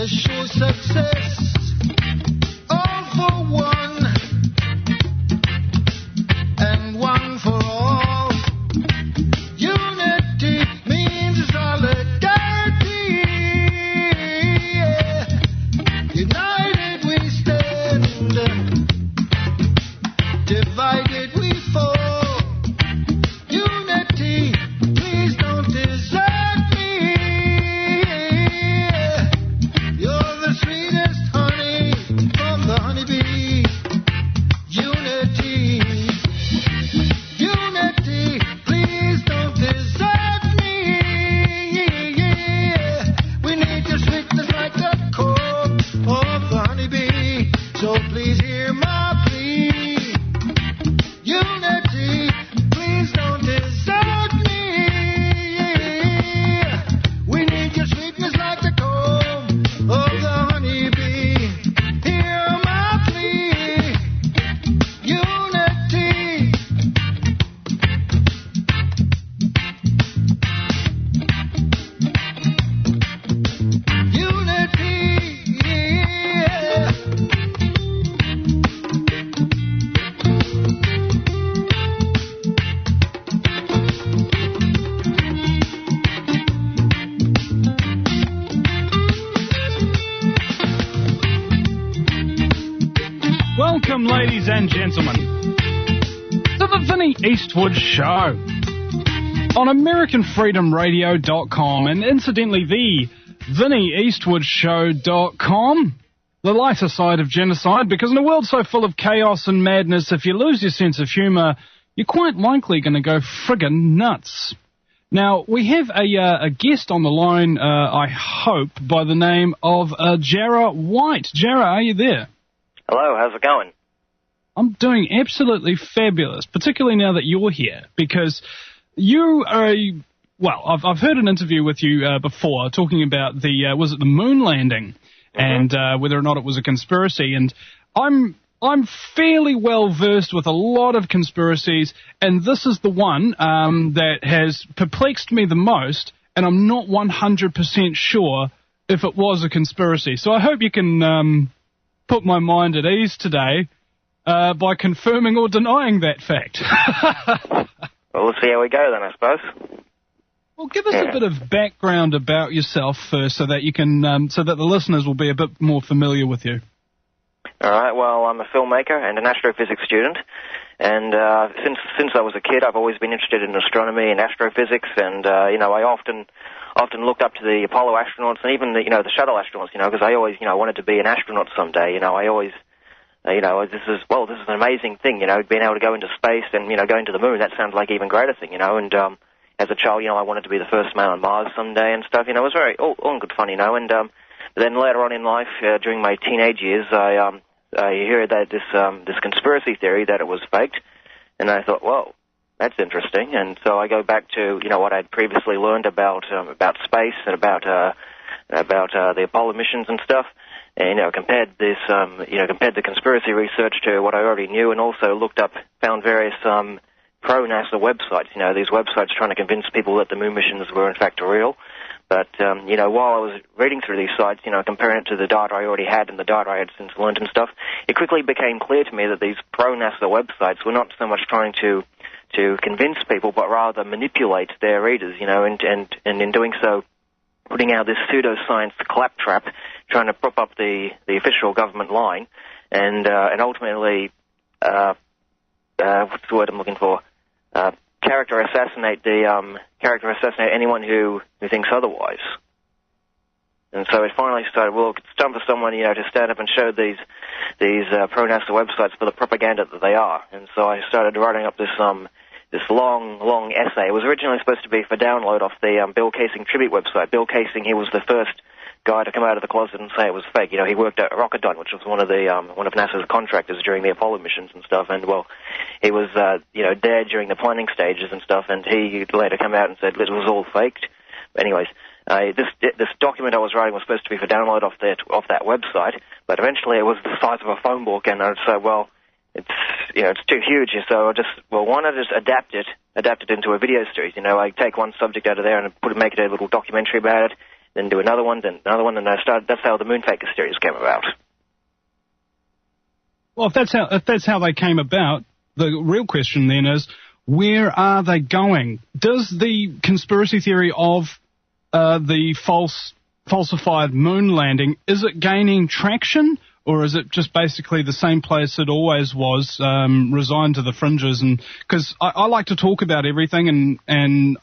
sure success. All for one, and one for all. Unity means solidarity. United we stand, divided we fall. Unity, please don't desert me. You're the sweetest honey from the honeybee. Unity, unity, please don't desert me. We need your sweetness like the core of the honeybee. So please hear my plea. Unity, please don't desert me. We need your sweetness like the comb of the honeybee. Hear my plea. Unity. Unity. Welcome, ladies and gentlemen, to the Vinny Eastwood Show on AmericanFreedomRadio.com and incidentally the VinnyEastwoodShow.com, the lighter side of genocide, because in a world so full of chaos and madness, if you lose your sense of humour, you're quite likely going to go friggin' nuts. Now, we have a guest on the line, I hope, by the name of Jarrah White. Jarrah, are you there? Hello, how's it going? I'm doing absolutely fabulous, particularly now that you're here, because you are I've heard an interview with you before talking about was it the moon landing and whether or not it was a conspiracy, and I'm fairly well versed with a lot of conspiracies, and this is the one that has perplexed me the most, and I'm not 100% sure if it was a conspiracy. So I hope you can put my mind at ease today by confirming or denying that fact. Well, we'll see how we go then, I suppose. Well, give us a bit of background about yourself first, so that you can, so that the listeners will be a bit more familiar with you. All right. Well, I'm a filmmaker and an astrophysics student, and since I was a kid, I've always been interested in astronomy and astrophysics, and I often looked up to the Apollo astronauts and even the shuttle astronauts, because I always wanted to be an astronaut someday. I always this is an amazing thing, being able to go into space and going to the moon. That sounds like an even greater thing, and as a child, I wanted to be the first man on Mars someday and stuff. It was very all in good fun, and then later on in life, during my teenage years, I heard that this conspiracy theory that it was faked, and I thought, whoa, that's interesting. And so I go back to what I'd previously learned about space and about the Apollo missions and stuff, and compared the conspiracy research to what I already knew, and also found various pro-NASA websites. These websites trying to convince people that the moon missions were in fact real. But, while I was reading through these sites, comparing it to the data I already had and the data I had since learned and stuff, it quickly became clear to me that these pro-NASA websites were not so much trying to convince people, but rather manipulate their readers, and in doing so, putting out this pseudoscience claptrap, trying to prop up the official government line, and ultimately, what's the word I'm looking for? Character assassinate anyone who thinks otherwise. And so it finally started, well, it's time for someone, to stand up and show these pro-NASA websites for the propaganda that they are. And so I started writing up this long essay. It was originally supposed to be for download off the Bill Casing tribute website. Bill Casing, he was the first guy to come out of the closet and say it was fake. He worked at Rocketdyne, which was one of NASA's contractors during the Apollo missions and stuff. And well, he was there during the planning stages and stuff. And he later came out and said it was all faked. Anyways, this document I was writing was supposed to be for download off that website, but eventually it was the size of a phone book, and I said, well, it's too huge, so why not just adapt it into a video series? I take one subject out of there and make it a little documentary about it, then do another one, then another one, and that's how the moon fakers theories came about. Well, if that's how they came about, the real question then is, where are they going? Does the conspiracy theory of the falsified moon landing, is it gaining traction, or is it just basically the same place it always was, resigned to the fringes? And because I like to talk about everything, and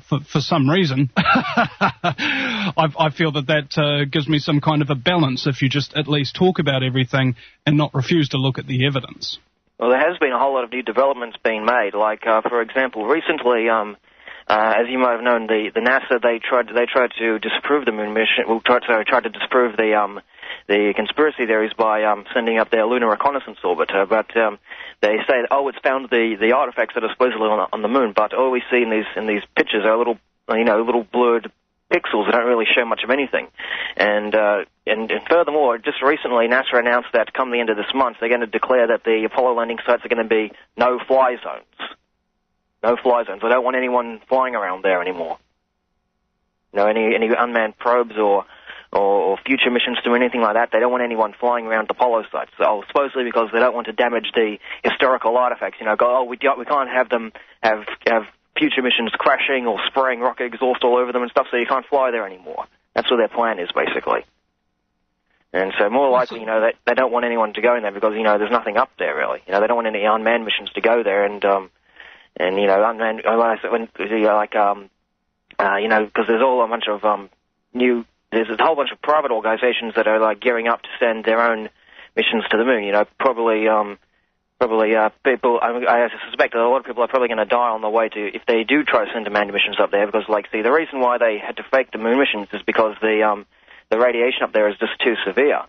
for some reason, I feel that gives me some kind of a balance if you just at least talk about everything and not refuse to look at the evidence. Well, there has been a whole lot of new developments being made. Like, for example, recently, as you might have known, the NASA they tried to disprove the moon mission. Well, tried to disprove the conspiracy theories by sending up their lunar reconnaissance orbiter. But they say, it's found the artifacts that are supposedly on the moon. But all we see in these pictures are little blurred pixels that don't really show much of anything. And furthermore, just recently, NASA announced that come the end of this month, they're going to declare that the Apollo landing sites are going to be no-fly zones. No-fly zones. They don't want anyone flying around there anymore. Any unmanned probes or future missions to anything like that. They don't want anyone flying around the Apollo sites. So, supposedly because they don't want to damage the historical artifacts. We can't have them have future missions crashing or spraying rocket exhaust all over them and stuff, so you can't fly there anymore. That's what their plan is, basically. And so more likely, they don't want anyone to go in there because, there's nothing up there, really. They don't want any unmanned missions to go there, and unmanned, because there's all a bunch of there's a whole bunch of private organizations that are, gearing up to send their own missions to the moon, people, I suspect that a lot of people are probably going to die on the way to, if they do try to send manned missions up there, because, the reason why they had to fake the moon missions is because the radiation up there is just too severe.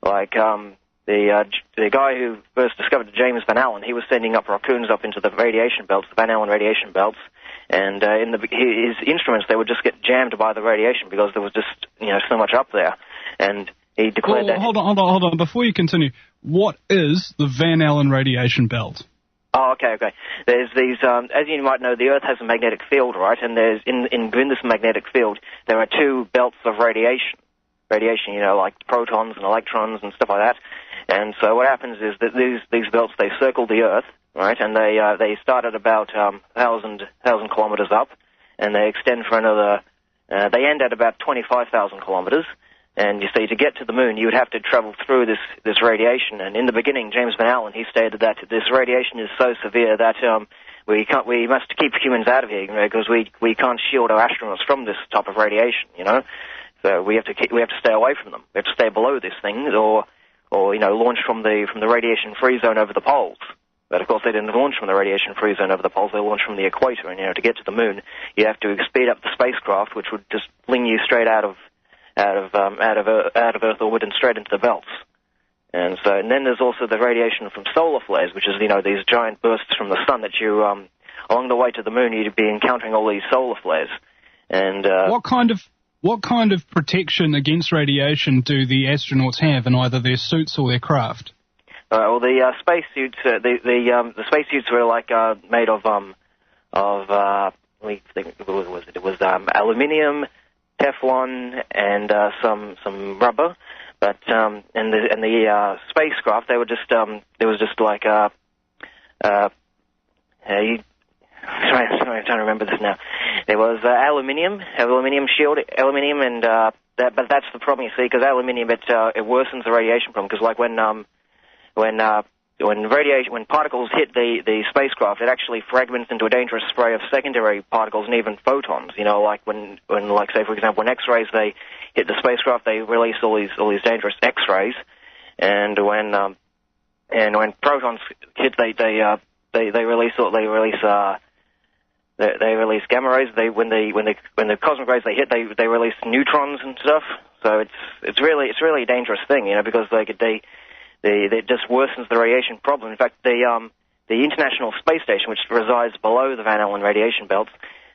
The guy who first discovered James Van Allen, he was sending up raccoons up into the radiation belts, the Van Allen radiation belts, and his instruments, they would just get jammed by the radiation because there was just, so much up there. And he declared that... Hold on. Before you continue, what is the Van Allen radiation belt? Oh, okay. There's these, as you might know, the Earth has a magnetic field, right? And there's, in this magnetic field, there are two belts of radiation. Radiation, like protons and electrons and stuff like that. And so what happens is that these belts, they circle the Earth, right? And they start at about 1,000 kilometers up, and they extend for another, they end at about 25,000 kilometers. And you see, to get to the moon, you would have to travel through this radiation. And in the beginning, James Van Allen, he stated that this radiation is so severe that we must keep humans out of here, because we can't shield our astronauts from this type of radiation, So we have to stay away from them. We have to stay below this thing, or launch from the radiation-free zone over the poles. But of course, they didn't launch from the radiation-free zone over the poles. They launched from the equator. And to get to the moon, you have to speed up the spacecraft, which would just fling you straight out of Earth orbit and straight into the belts. And then there's also the radiation from solar flares, which is these giant bursts from the sun that you along the way to the moon you'd be encountering all these solar flares. And what kind of protection against radiation do the astronauts have in either their suits or their craft? The spacesuits, the spacesuits were made of it was aluminium, Teflon, and some rubber. But and the spacecraft, they were just there was just like I'm trying to remember this now. There was aluminium shield, and but that's the problem, you see, because aluminium it worsens the radiation problem. Because when particles hit the spacecraft, it actually fragments into a dangerous spray of secondary particles and even photons. When say for example, when X-rays they hit the spacecraft, they release all these dangerous X-rays, and when protons hit, they release gamma rays. When the cosmic rays they hit, they release neutrons and stuff. So it's really a dangerous thing, because it just worsens the radiation problem. In fact, the International Space Station, which resides below the Van Allen radiation belts,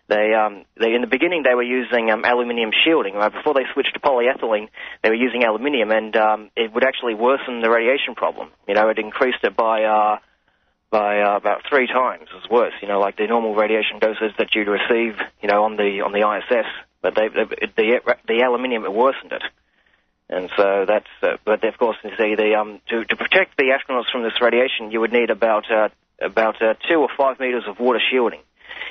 they in the beginning they were using aluminium shielding. Right? Before they switched to polyethylene, they were using aluminium, and it would actually worsen the radiation problem. It increased it by about 3 times as worse. Like the normal radiation doses that you'd receive, on the ISS, but the aluminium worsened it. And so that's, but of course, you see, to protect the astronauts from this radiation, you would need about 2 or 5 meters of water shielding.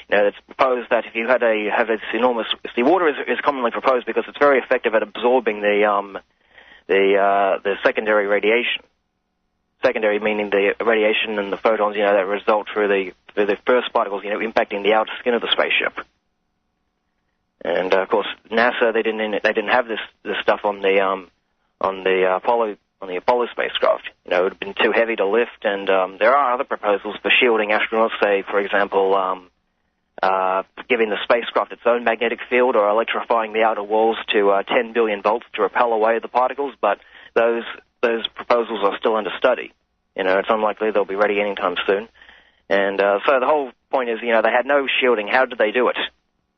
You know, it's proposed that if you have this enormous, the water is commonly proposed because it's very effective at absorbing the secondary radiation. Secondary meaning the radiation and the photons, you know, that result through the first particles, you know, impacting the outer skin of the spaceship. And of course, NASA they didn't have this stuff on the Apollo spacecraft. You know, it would have been too heavy to lift. And there are other proposals for shielding astronauts. Say, for example, giving the spacecraft its own magnetic field, or electrifying the outer walls to 10 billion volts to repel away the particles. But those proposals are still under study. You know, it's unlikely they'll be ready anytime soon. And so the whole point is, you know, they had no shielding. How did they do it?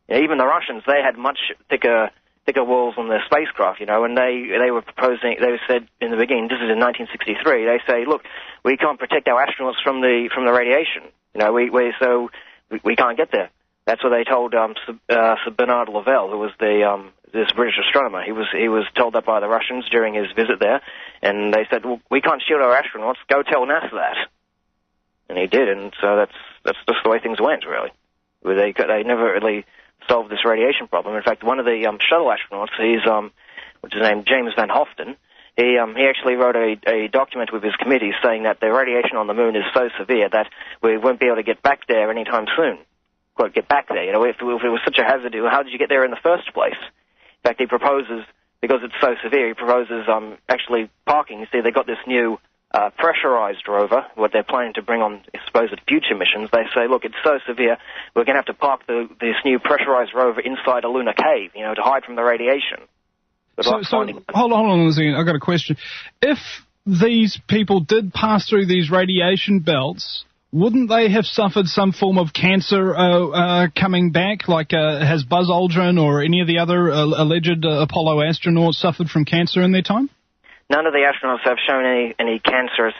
You know, even the Russians, they had much thicker walls on their spacecraft, you know, and they were proposing, they said in the beginning, this is in 1963, they say, look, we can't protect our astronauts from the radiation. You know, we can't get there. That's what they told Sir Bernard Lavelle, who was this British astronomer. He was told that by the Russians during his visit there, and they said, well, we can't shield our astronauts. Go tell NASA that. And he did, and so that's just the way things went, really. They never really solved this radiation problem. In fact, one of the shuttle astronauts, which is named James Van Hoften, he actually wrote a document with his committee saying that the radiation on the moon is so severe that we won't be able to get back there anytime soon. Quote, get back there. You know, if it was such a hazard, how did you get there in the first place? In fact, he proposes, because it's so severe, he proposes actually parking. You see, they got this new pressurized rover, what they're planning to bring on supposed future missions. They say, look, it's so severe, we're going to have to park this new pressurized rover inside a lunar cave, you know, to hide from the radiation. So hold on a second, I've got a question. If these people did pass through these radiation belts, wouldn't they have suffered some form of cancer coming back? Like has Buzz Aldrin or any of the other alleged Apollo astronauts suffered from cancer in their time? None of the astronauts have shown any cancerous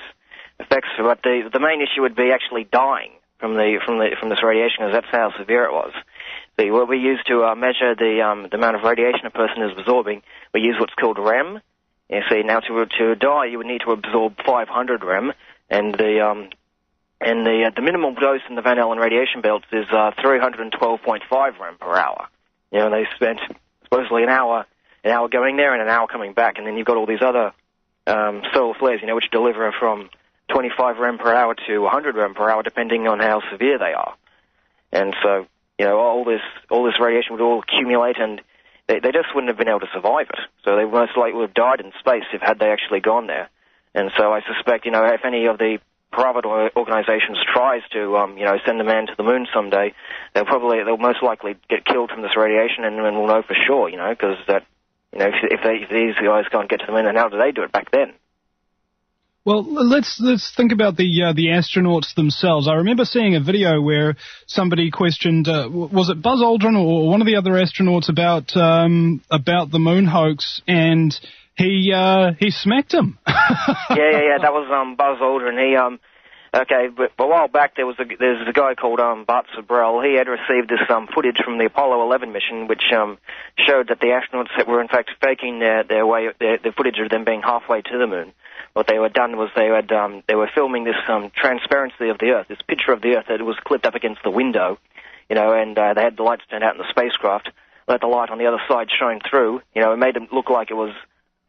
effects, but the main issue would be actually dying from this radiation, because that's how severe it was. What we use to measure the amount of radiation a person is absorbing, we use what's called REM. You see, now to die, you would need to absorb 500 REM, and the minimal dose in the Van Allen radiation belts is 312.5 REM per hour. You know, they spent supposedly an hour going there and an hour coming back, and then you've got all these other solar flares, you know, which deliver from 25 rem per hour to 100 rem per hour, depending on how severe they are. And so, you know, all this radiation would all accumulate, and they just wouldn't have been able to survive it. So they most likely would have died in space had they actually gone there. And so I suspect, you know, if any of the private organizations tries to, you know, send a man to the moon someday, they'll most likely get killed from this radiation, and we'll know for sure, you know, because that, you know, if these guys can't get to the moon, then how do they do it back then? Well, let's think about the astronauts themselves. I remember seeing a video where somebody questioned, was it Buzz Aldrin or one of the other astronauts about the moon hoax, and he smacked him. yeah, that was Buzz Aldrin. But a while back there's a guy called Bart Sabrell. He had received this footage from the Apollo 11 mission, which showed that the astronauts were in fact faking their footage of them being halfway to the moon. What they had done was they were filming this transparency of the Earth, this picture of the Earth that was clipped up against the window, you know, and they had the lights turned out in the spacecraft, let the light on the other side shine through, you know, it made them look like it was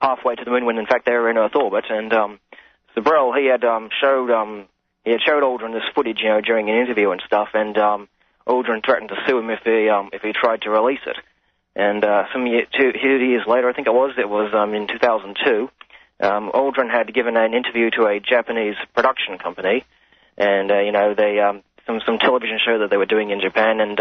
halfway to the moon when in fact they were in Earth orbit. And Sabrell, he had showed Aldrin this footage, you know, during an interview and stuff, and Aldrin threatened to sue him if he tried to release it. And 2 years later, I think it was in 2002. Aldrin had given an interview to a Japanese production company, and you know, they some television show that they were doing in Japan, and